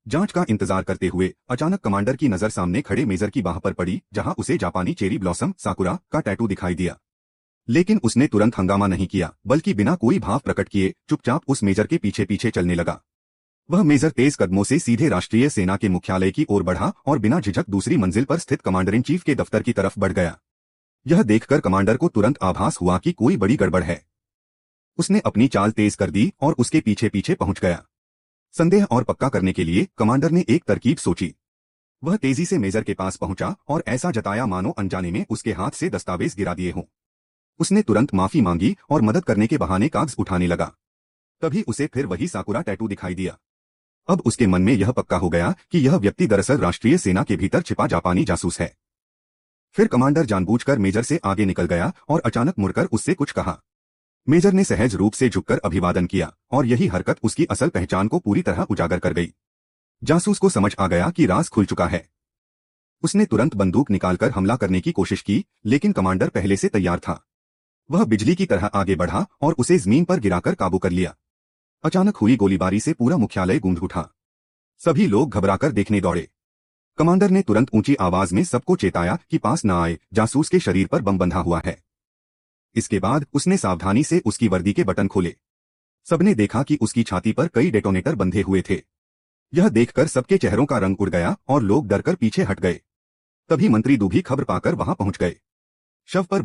जांच का इंतजार करते हुए अचानक कमांडर की नजर सामने खड़े मेजर की बाह पर पड़ी, जहां उसे जापानी चेरी ब्लॉसम साकुरा का टैटू दिखाई दिया। लेकिन उसने तुरंत हंगामा नहीं किया, बल्कि बिना कोई भाव प्रकट किए चुपचाप उस मेजर के पीछे पीछे चलने लगा। वह मेजर तेज कदमों से सीधे राष्ट्रीय सेना के मुख्यालय की ओर बढ़ा और बिना झिझक दूसरी मंजिल पर स्थित कमांडर इन चीफ के दफ्तर की तरफ बढ़ गया। यह देखकर कमांडर को तुरंत आभास हुआ कि कोई बड़ी गड़बड़ है। उसने अपनी चाल तेज कर दी और उसके पीछे पीछे पहुंच गया। संदेह और पक्का करने के लिए कमांडर ने एक तरकीब सोची। वह तेजी से मेजर के पास पहुंचा और ऐसा जताया मानो अनजाने में उसके हाथ से दस्तावेज गिरा दिए हों। उसने तुरंत माफी मांगी और मदद करने के बहाने कागज उठाने लगा। तभी उसे फिर वही साकुरा टैटू दिखाई दिया। अब उसके मन में यह पक्का हो गया कि यह व्यक्ति दरअसल राष्ट्रीय सेना के भीतर छिपा जापानी जासूस है। फिर कमांडर जानबूझकर मेजर से आगे निकल गया और अचानक मुड़कर उससे कुछ कहा। मेजर ने सहज रूप से झुककर अभिवादन किया और यही हरकत उसकी असल पहचान को पूरी तरह उजागर कर गई। जासूस को समझ आ गया कि राज खुल चुका है। उसने तुरंत बंदूक निकालकर हमला करने की कोशिश की, लेकिन कमांडर पहले से तैयार था। वह बिजली की तरह आगे बढ़ा और उसे जमीन पर गिराकर काबू कर लिया। अचानक हुई गोलीबारी से पूरा मुख्यालय गूंज उठा। सभी लोग घबराकर देखने दौड़े। कमांडर ने तुरंत ऊंची आवाज में सबको चेताया कि पास न आए, जासूस के शरीर पर बम बंधा हुआ है। इसके बाद उसने सावधानी से उसकी वर्दी के बटन खोले। सबने देखा कि उसकी छाती पर कई डेटोनेटर बंधे हुए थे। यह देखकर सबके चेहरों का रंग उड़ गया और लोग डरकर पीछे हट गए। तभी मंत्री दूभी खबर पाकर वहां पहुंच गए। शव पर